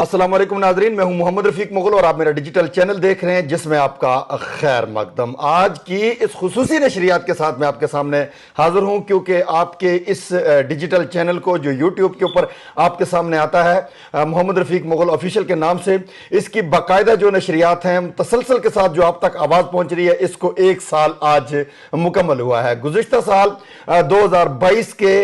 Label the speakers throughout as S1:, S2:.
S1: السلام علیکم ناظرین، میں ہوں محمد رفیق مغل اور آپ میرا ڈیجیٹل چینل دیکھ رہے ہیں جس میں آپ کا خیر مقدم۔ آج کی اس خصوصی نشریات کے ساتھ میں آپ کے سامنے حاضر ہوں کیونکہ آپ کے اس ڈیجیٹل چینل کو جو یوٹیوب کے اوپر آپ کے سامنے آتا ہے محمد رفیق مغل آفیشیل کے نام سے، اس کی باقاعدہ جو نشریات ہیں تسلسل کے ساتھ جو آپ تک آواز پہنچ رہی ہے، اس کو 1 سال آج مکمل ہوا ہے۔ گزشتہ سال 2022 کے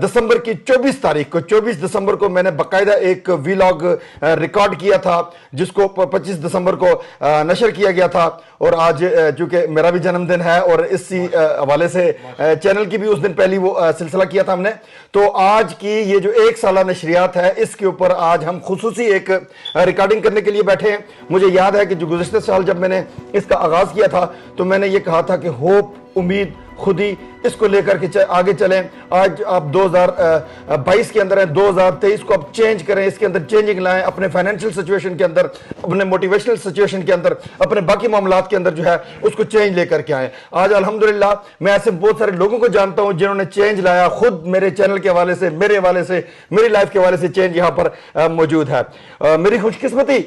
S1: دسمبر کی 24 تاریخ کو 24 دسمبر کو میں نے باقاعدہ ایک ویلاگ ریکارڈ کیا تھا جس کو 25 دسمبر کو نشر کیا گیا تھا، اور آج چونکہ میرا بھی جنم دن ہے اور اسی حوالے سے چینل کی بھی اس دن پہلی وہ سلسلہ کیا تھا ہم نے، تو آج کی یہ جو 1 سالہ نشریات ہے اس کے اوپر آج ہم خصوصی ایک ریکارڈنگ کرنے کے لیے بیٹھے ہیں۔ مجھے یاد ہے کہ جو گزشتہ سال جب میں نے اس کا آغاز کیا تھا تو میں نے یہ کہا تھا کہ ہوپ، امید، خودی، اس کو لے کر کے آگے چلیں۔ آج آپ 2022 کے اندر ہیں، 2023 کو آپ چینج کریں، اس کے اندر چینجنگ لائیں، اپنے فائنینشیل سچویشن کے اندر، اپنے موٹیویشنل سچویشن کے اندر، اپنے باقی معاملات کے اندر جو ہے اس کو چینج لے کر کے آئیں۔ آج الحمدللہ میں ایسے بہت سارے لوگوں کو جانتا ہوں جنہوں نے چینج لایا، خود میرے چینل کے حوالے سے، میرے حوالے سے، میری لائف کے حوالے سے چینج یہاں پر موجود ہے۔ میری خوش قسمتی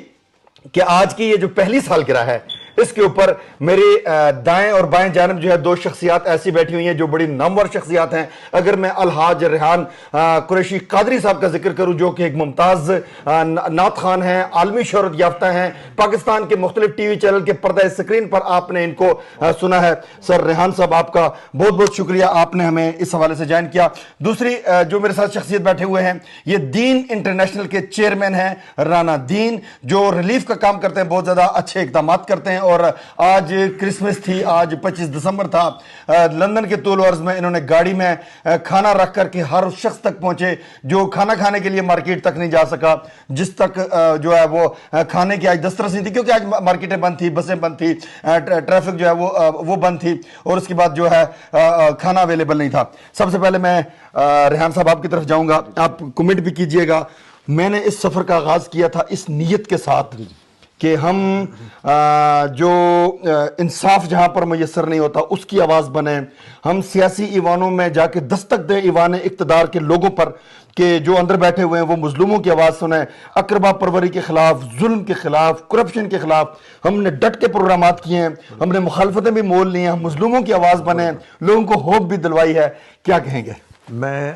S1: کہ آج کی یہ جو پہلی سالگرہ ہے اس کے اوپر میری دائیں اور بائیں جانب جو ہے 2 شخصیات ایسی بیٹھی ہوئی ہیں جو بڑی نامور شخصیات ہیں۔ اگر میں الحاج ریحان قریشی قادری صاحب کا ذکر کروں جو کہ ایک ممتاز نعت خوان ہیں، عالمی شہرت یافتہ ہیں، پاکستان کے مختلف ٹی وی چینل کے پردہ اسکرین پر آپ نے ان کو سنا ہے۔ سر ریحان صاحب، آپ کا بہت بہت شکریہ، آپ نے ہمیں اس حوالے سے جوائن کیا۔ دوسری جو میرے ساتھ شخصیت بیٹھے ہوئے ہیں یہ دین انٹرنیشنل کے چیئرمین ہیں رانا دین، جو ریلیف کا کام کرتے ہیں، بہت زیادہ اچھے اقدامات کرتے ہیں، اور آج کرسمس تھی، آج 25 دسمبر تھا، لندن کے طول و عرض میں انہوں نے گاڑی میں کھانا رکھ کر کے ہر اس شخص تک پہنچے جو کھانا کھانے کے لیے مارکیٹ تک نہیں جا سکا، جس تک جو ہے وہ کھانے کی آج دسترس نہیں تھی کیونکہ آج مارکیٹیں بند تھی، بسیں بند تھی، ٹریفک جو ہے وہ بند تھی، اور اس کے بعد جو ہے کھانا اویلیبل نہیں تھا۔ سب سے پہلے میں ریحان صاحب آپ کی طرف جاؤں گا، آپ کمنٹ بھی کیجئے گا۔ میں نے اس سفر کا آغاز کیا تھا اس نیت کے ساتھ کہ ہم جو انصاف جہاں پر میسر نہیں ہوتا اس کی آواز بنیں، ہم سیاسی ایوانوں میں جا کے دستک دیں ایوان اقتدار کے لوگوں پر کہ جو اندر بیٹھے ہوئے ہیں وہ مظلوموں کی آواز سنیں، اقربا پروری کے خلاف، ظلم کے خلاف، کرپشن کے خلاف ہم نے ڈٹ کے پروگرامات کیے ہیں، ہم نے مخالفتیں بھی مول لی ہیں، ہم مظلوموں کی آواز بنیں، لوگوں کو ہوپ بھی دلوائی ہے۔ کیا کہیں گے؟
S2: میں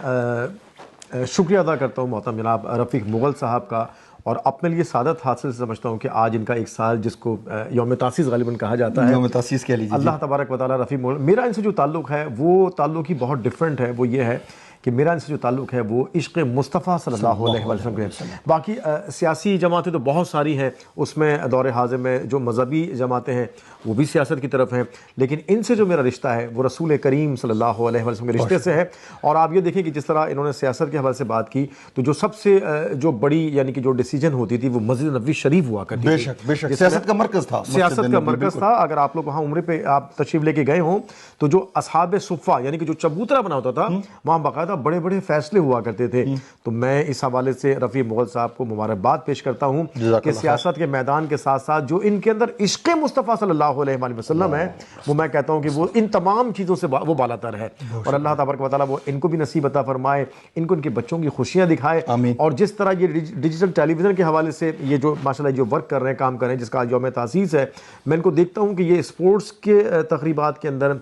S2: شکریہ ادا کرتا ہوں محترم جناب رفیق مغل صاحب کا، اور اپنے لیے سعادت حاصل سمجھتا ہوں کہ آج ان کا 1 سال جس کو یوم تاسیس غالباً کہا جاتا ہے،
S1: یوم تاسیس کہہ لیجیے۔
S2: اللہ تبارک و تعالیٰ رفیق مغل، میرا ان سے جو تعلق ہے وہ تعلق ہی بہت ڈیفرنٹ ہے۔ وہ یہ ہے کہ میرا ان سے جو تعلق ہے وہ عشق مصطفیٰ صلی اللہ علیہ وسلم کے۔ باقی سیاسی جماعتیں تو بہت ساری ہیں، اس میں دور حاضر میں جو مذہبی جماعتیں ہیں وہ بھی سیاست کی طرف ہیں، لیکن ان سے جو میرا رشتہ ہے وہ رسول کریم صلی اللہ علیہ وسلم کے رشتے سے ہے۔ اور آپ یہ دیکھیں کہ جس طرح انہوں نے سیاست کے حوالے سے بات کی تو جو سب سے جو بڑی یعنی کہ جو ڈیسیجن ہوتی تھی وہ مسجد نبوی شریف ہوا کرتی تھی،
S1: بے شک سیاست کا مرکز تھا،
S2: سیاست کا مرکز تھا۔ اگر آپ لوگ وہاں عمرے پہ آپ تشریف لے کے گئے ہوں تو جو اصحاب صفہ یعنی کہ جو چبوترا بنا ہوتا تھا وہاں باقاعدہ بڑے بڑے فیصلے ہوا کرتے تھے۔ تو میں اس حوالے سے رفیق مغل صاحب کو مبارکباد پیش کرتا ہوں کہ سیاست کے میدان کے ساتھ ساتھ جو ان کے اندر عشق مصطفیٰ صلی اللہ علیہ وسلم ہے وہ میں کہتا ہوں کہ وہ ان تمام چیزوں سے وہ بالا تر ہے، اور اللہ تبارک و تعالیٰ وہ ان کو بھی نصیب عطا فرمائے، ان کو ان کے بچوں کی خوشیاں دکھائے۔ اور جس طرح یہ ڈیجیٹل ٹیلی ویژن کے حوالے سے یہ جو ماشاءاللہ جو ورک کر رہے ہیں، کام کر رہے ہیں، جس کا یوم تاسیس ہے، میں ان کو دیکھتا ہوں کہ یہ اسپورٹس کے تقریبات کے اندر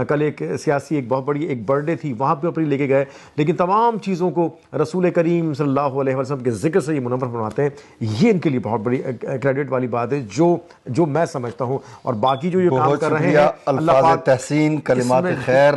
S2: کل ایک سیاسی ایک بہت بڑی ایک برتھ ڈے تھی، وہاں پہ اپنی لے کے گئے، لیکن تمام چیزوں کو رسول کریم صلی اللہ علیہ وسلم کے ذکر سے یہ منور فرماتے ہیں۔ یہ ان کے لیے بہت بڑی کریڈٹ والی بات ہے جو میں سمجھتا ہوں، اور باقی جو یہ کام کر رہے ہیں
S1: الفاظ تحسین، کلمات خیر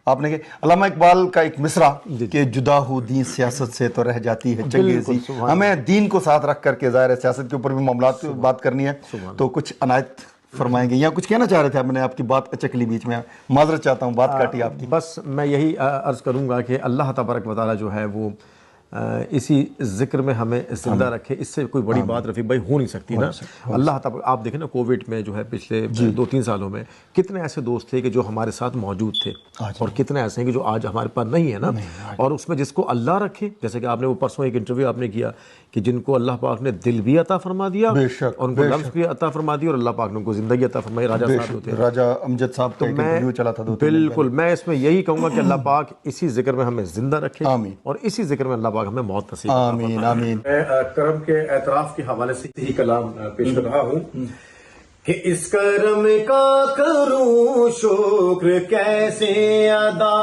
S1: آپ نے کہ علامہ اقبال کا ایک مصرع کہ جدا ہو دین سیاست سے تو رہ جاتی ہے چنگیزی، ہمیں دین کو ساتھ رکھ کر کے ظاہر ہے سیاست کے اوپر بھی معاملات بات کرنی ہے، تو کچھ عنایت فرمائیں گے یا کچھ کہنا چاہ رہے تھے؟ میں نے آپ کی بات چکلی بیچ میں، معذرت چاہتا ہوں بات کاٹی آپ کی۔
S2: بس میں یہی عرض کروں گا کہ اللہ تبارک و تعالیٰ جو ہے وہ اسی ذکر میں ہمیں زندہ رکھے، اس سے کوئی بڑی بات رفیق بھائی ہو نہیں سکتی نا۔ اللہ تعالیٰ آپ دیکھیں نا کووڈ میں جو ہے پچھلے 2-3 سالوں میں کتنے ایسے دوست تھے کہ جو ہمارے ساتھ موجود تھے، اور کتنے ایسے ہیں کہ جو آج ہمارے پاس نہیں ہے نا۔ اور اس میں جس کو اللہ رکھے، جیسے کہ آپ نے وہ پرسوں ایک انٹرویو آپ نے کیا کہ جن کو اللہ پاک نے دل بھی عطا فرما دیا اور ان کو لفظ بھی عطا فرما دیا، اور اللہ پاک نے ان کو زندگی عطا فرمائی، راجہ صاحب ہوتے ہیں،
S1: راجہ امجد صاحب کا انٹرویو چلا تھا 2-3 دن پہلے۔
S2: بالکل، میں اس میں یہی کہوں گا کہ اللہ پاک اسی ذکر میں ہمیں زندہ رکھے، اور اسی ذکر میں اللہ پاک ہمیں موت نصیب
S1: آمین آمین.
S2: میں کرم کے اعتراف کے حوالے سے یہی کلام پیش کر رہا ہوں کہ اس کرم کا کروں شکر کیسے ادا.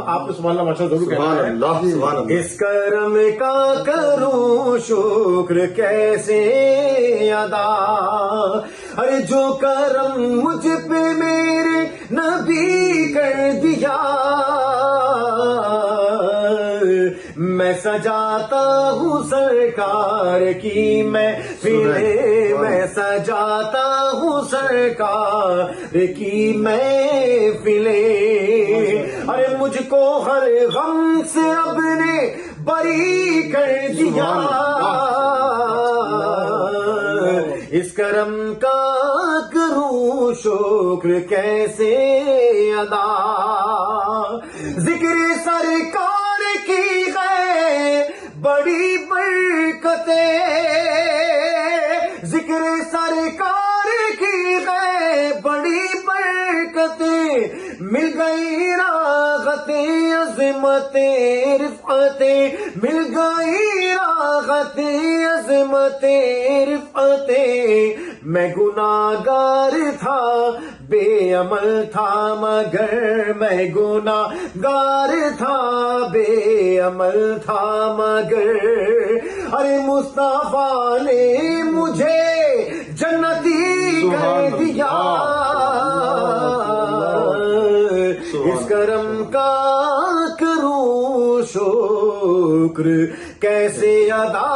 S2: آپ نے سبحان اللہ ماشاء ضرور کہنا
S1: سبحان
S2: ہے.
S1: اللہ سبحان اللہ.
S2: اس کرم کا کروں شکر کیسے ادا. ارے جو کرم مجھ پہ میرے نبی کر دیا میں سجاتا ہوں سرکار کی محفلیں. میں سجاتا ہوں سرکار کی محفلیں. ارے مجھ کو ہر غم سے اب نے بری کر دیا. اس کرم کا کروں شکر کیسے ادا. ذکر سرکار کی ہے بڑی برکتیں. ذکر سرکار کی ہے بڑی برکتیں. مل گئی راحتیں عظمتیں رفعتیں. مل گئی راحتیں عظمتیں رفعتیں. میں گناہگار تھا بے عمل تھا مگر. میں گناہگار تھا بے عمل تھا مگر. ارے مصطفیٰ نے مجھے جنتی کر دیا. اس کرم کا کروں شکر کیسے ادا.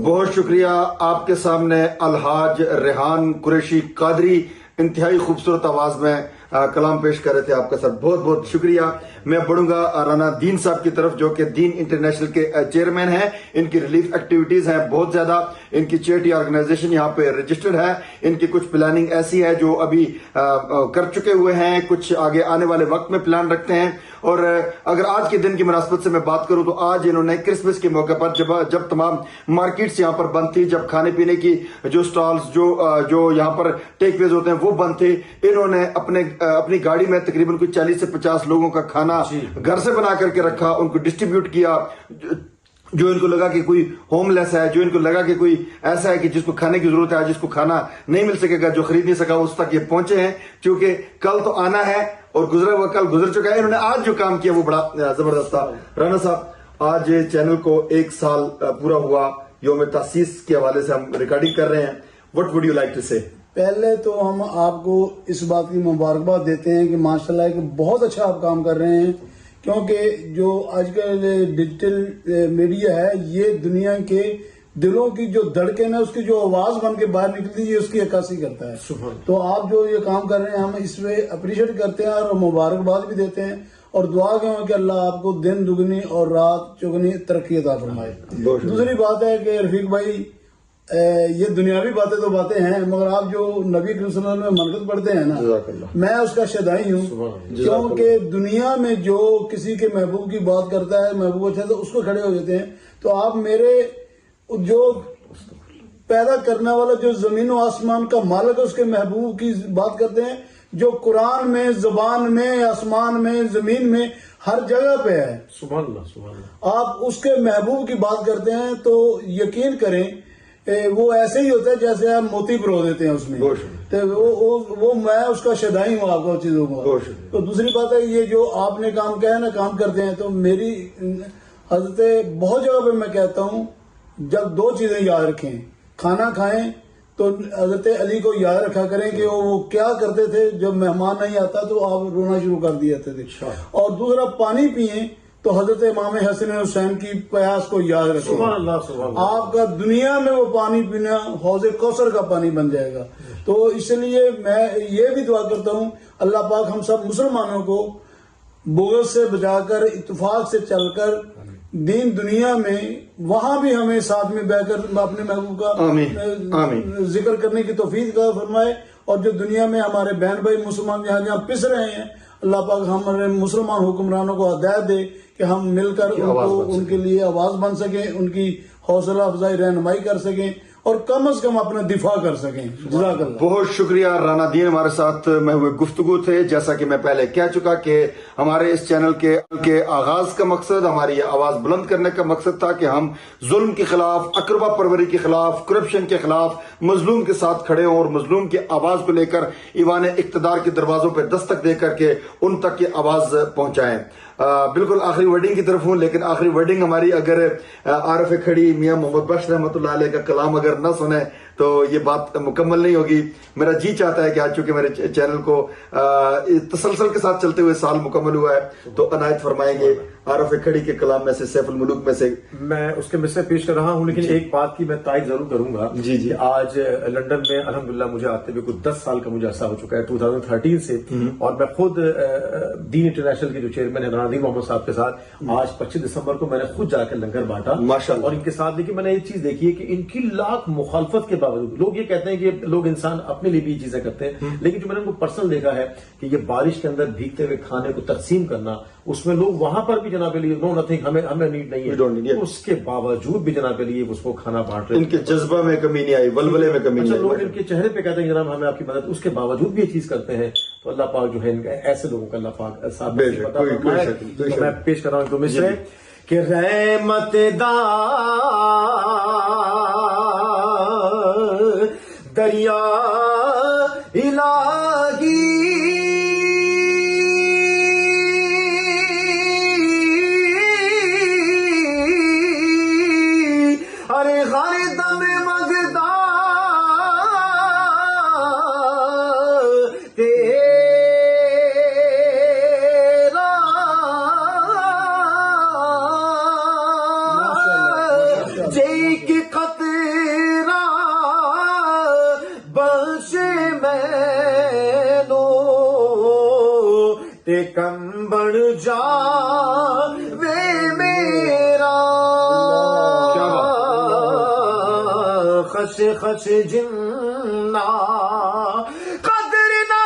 S1: بہت شکریہ. آپ کے سامنے الحاج ریحان قریشی قادری انتہائی خوبصورت آواز میں کلام پیش کر رہے تھے. آپ کا سر بہت بہت شکریہ. میں بڑھوں گا رانا دین صاحب کی طرف جو کہ دین انٹرنیشنل کے چیئرمین ہیں. ان کی ریلیف ایکٹیویٹیز ہیں بہت زیادہ. ان کی چیریٹی آرگنائزیشن یہاں پہ رجسٹرڈ ہے. ان کی کچھ پلاننگ ایسی ہے جو ابھی کر چکے ہوئے ہیں, کچھ آگے آنے والے وقت میں پلان رکھتے ہیں. اور اگر آج کے دن کی مناسبت سے میں بات کروں تو آج انہوں نے کرسمس کے موقع پر جب تمام مارکیٹس یہاں پر بند تھی, جب کھانے پینے کی جو سٹالز جو یہاں پر ٹیک ویز ہوتے ہیں وہ بند تھے, انہوں نے اپنی گاڑی میں تقریباً کوئی 40 سے 50 لوگوں کا کھانا گھر سے بنا کر کے رکھا, ان کو ڈسٹریبیوٹ کیا. جو ان کو لگا کہ کوئی ہوم لیس ہے, جو ان کو لگا کہ کوئی ایسا ہے کہ جس کو کھانے کی ضرورت ہے, جس کو کھانا نہیں مل سکے گا, جو خرید نہیں سکا, اس تک یہ پہنچے ہیں. کیونکہ کل تو آنا ہے اور گزرا ہوا کل گزر چکا ہے. انہوں نے آج جو کام کیا وہ بڑا زبردست تھا. رانا صاحب آج چینل کو 1 سال پورا ہوا, یوم تاسیس کے حوالے سے ہم ریکارڈنگ کر رہے ہیں. What would you like to say?
S3: پہلے تو ہم آپ کو اس بات کی مبارکباد دیتے ہیں کہ ماشاءاللہ کہ بہت اچھا آپ کام کر رہے ہیں. کیونکہ جو آج کل ڈیجیٹل میڈیا ہے یہ دنیا کے دلوں کی جو دھڑکن ہے اس کی جو آواز بن کے باہر نکلتی ہے اس کی عکاسی کرتا ہے. تو آپ جو یہ کام کر رہے ہیں ہم اس پہ اپریشیٹ کرتے ہیں اور مبارکباد بھی دیتے ہیں اور دعا کریں کہ اللہ آپ کو دن دگنی اور رات چگنی ترقی عطا فرمائے. دوسری بات ہے کہ رفیق بھائی یہ دنیاوی باتیں تو باتیں ہیں مگر آپ جو نبی کریم صلی اللہ علیہ وسلم میں منقط پڑھتے ہیں نا میں اس کا شدائی ہوں. کیونکہ دنیا میں جو کسی کے محبوب کی بات کرتا ہے محبوب اچھا تو اس کو کھڑے ہو جاتے ہیں. تو آپ میرے جو پیدا کرنے والا جو زمین و آسمان کا مالک ہے اس کے محبوب کی بات کرتے ہیں جو قرآن میں زبان میں آسمان میں زمین میں ہر جگہ پہ ہے.
S2: سبحان اللہ سبحان اللہ.
S3: آپ اس کے محبوب کی بات کرتے ہیں تو یقین کریں وہ ایسے ہی ہوتا ہے جیسے آپ موتی پرو دیتے ہیں اس میں. تو وہ میں اس کا شدائی ہوں آپ کو چیزوں کو. تو دوسری بات ہے یہ جو آپ نے کام کیا ہے نا کام کرتے ہیں تو میری حضرت بہت جگہ پہ میں کہتا ہوں جب 2 چیزیں یاد رکھیں, کھانا کھائیں تو حضرت علی کو یاد رکھا کریں کہ وہ کیا کرتے تھے جب مہمان نہیں آتا تو آپ رونا شروع کر دیے تھے. اور دوسرا پانی پئیں تو حضرت امام حسن حسین کی پیاس کو یاد رکھیں.
S2: سبحان اللہ سبحان اللہ.
S3: آپ کا دنیا میں وہ پانی پینا حوض کوثر کا پانی بن جائے گا. تو اس لیے میں یہ بھی دعا کرتا ہوں اللہ پاک ہم سب مسلمانوں کو بغض سے بچا کر اتفاق سے چل کر دین دنیا میں وہاں بھی ہمیں ساتھ میں بیٹھ کر اپنے محبوب کا ذکر کرنے کی توفیق کا فرمائے. اور جو دنیا میں ہمارے بہن بھائی مسلمان جہاں جہاں پس رہے ہیں اللہ پاک ہمارے مسلمان حکمرانوں کو ہدایت دے کہ ہم مل کر ان کے لیے آواز بن سکیں, ان کی حوصلہ افزائی رہنمائی کر سکیں اور کم از کم اپنا دفاع کر سکیں. جزاک اللہ.
S1: بہت شکریہ. رانا دین ہمارے ساتھ محبوب گفتگو تھے. جیسا کہ میں پہلے کہہ چکا کہ ہمارے اس چینل کے آغاز کا مقصد، ہماری آواز بلند کرنے کا مقصد تھا کہ ہم ظلم کے خلاف، اقربا پروری کے خلاف، کرپشن کے خلاف مظلوم کے ساتھ کھڑے ہوں اور مظلوم کی آواز کو لے کر ایوان اقتدار کے دروازوں پہ دستک دے کر کے ان تک یہ آواز پہنچائیں. بالکل آخری ورڈنگ کی طرف ہوں، لیکن آخری ورڈنگ ہماری اگر عارف کھڑی میاں محمد بخش رحمۃ اللہ علیہ کا کلام اگر نہ سنیں تو یہ بات مکمل نہیں ہوگی. میرا جی چاہتا ہے کہ آج چونکہ میرے چینل کو تسلسل کے ساتھ چلتے ہوئے سال مکمل ہوا ہے تو عنایت فرمائیں گے عارف کھڑی کے کلام میں سے، سیف الملوک میں سے.
S2: میں اس کے مصرع پیش کر رہا ہوں، لیکن ایک بات کی میں تائید ضرور کروں گا.
S1: جی.
S2: آج لندن میں الحمدللہ مجھے آتے ہوئے کچھ 10 سال کا مجھے عرصہ ہو چکا ہے 2013 سے، اور میں خود دین انٹرنیشنل کے جو چیئرمین ہیں رانا دین محمد صاحب کے ساتھ آج 25 دسمبر کو میں نے خود جا کر لنگر بانٹا
S1: ماشاءاللہ.
S2: اور ان کے ساتھ دیکھیے میں نے ایک چیز دیکھی ہے کہ ان کی لاکھ مخالفت کے باوجود لوگ یہ کہتے ہیں کہ لوگ انسان اپنے لیے بھی یہ چیزیں کرتے ہیں، لیکن جو میں نے ان کو پرسنل دیکھا ہے کہ یہ بارش کے اندر بھیگتے ہوئے کھانے کو تقسیم کرنا، اس میں لوگ وہاں پر بھی جناب علی نو نتھنگ ہمیں نیڈ نہیں ہے، اس کے باوجود بھی جناب علی اس کو کھانا بانٹ رہے ہیں.
S1: ان کے جذبہ میں کمی نہیں آئی، ولولے میں کمی نہیں آئی.
S2: لوگ ان کے چہرے پہ کہتے ہیں جناب ہمیں آپ کی مدد، اس کے باوجود بھی یہ چیز کرتے ہیں. تو اللہ پاک جو ہے ایسے لوگوں کا اللہ پاک ساتھ میں پیش کر رہا ہوں تمہیں سے کہ رحمت دریا الہی ارے ہر دم مگدا تیرا جے کی خطرہ بخش مینو تے کمبڑ جا وے میرا خش خش جنہ قدر نہ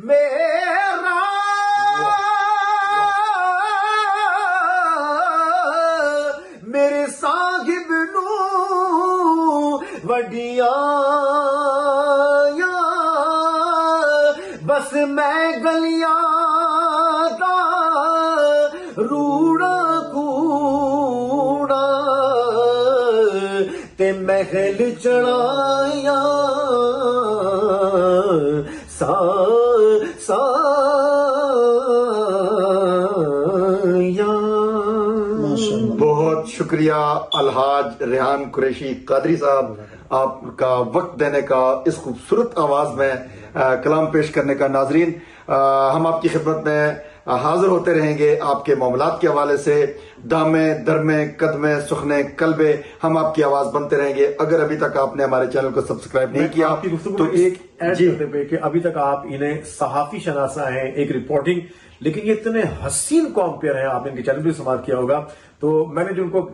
S2: میرا میرے صاحب نو وڈیا بس میں گلیاں دا روڑا کوڑا تے محل چڑھایا
S1: بہت شکریہ الحاج ریحان قریشی قادری صاحب، آپ کا وقت دینے کا، اس خوبصورت آواز میں کلام پیش کرنے کا. ناظرین، ہم آپ کی خدمت میں حاضر ہوتے رہیں گے آپ کے معاملات کے حوالے سے، دامے درمے قدمے سخنے قلبے، ہم آپ کی آواز بنتے رہیں گے. اگر ابھی تک آپ نے ہمارے چینل کو سبسکرائب نہیں کیا
S2: تو ایک ایڈ کرتے ہوئے کہ ابھی تک آپ انہیں صحافی شناسہ ہیں، ایک رپورٹنگ، لیکن یہ اتنے حسین کمپیئر ہیں، آپ نے ان کے چینل بھی سماعت کیا ہوگا. تو میں نے جو ان کو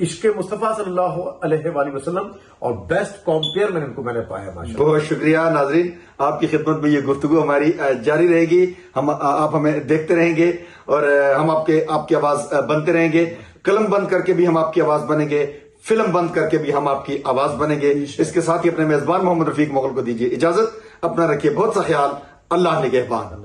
S2: عشق مصطفیٰ صلی اللہ علیہ وآلہ وسلم اور بیسٹ کمپیئر میں ان کو پایا. ماشاءاللہ.
S1: بہت شکریہ. ناظرین، آپ کی خدمت میں یہ گفتگو ہماری جاری رہے گی، آپ ہمیں دیکھتے رہیں گے اور ہم آپ کی آواز بنتے رہیں گے. قلم بند کر کے بھی ہم آپ کی آواز بنیں گے، فلم بند کر کے بھی ہم آپ کی آواز بنیں گے. اس کے ساتھ ہی اپنے میزبان محمد رفیق مغل کو دیجیے اجازت. اپنا رکھیے بہت سا خیال. اللہ نگہبان.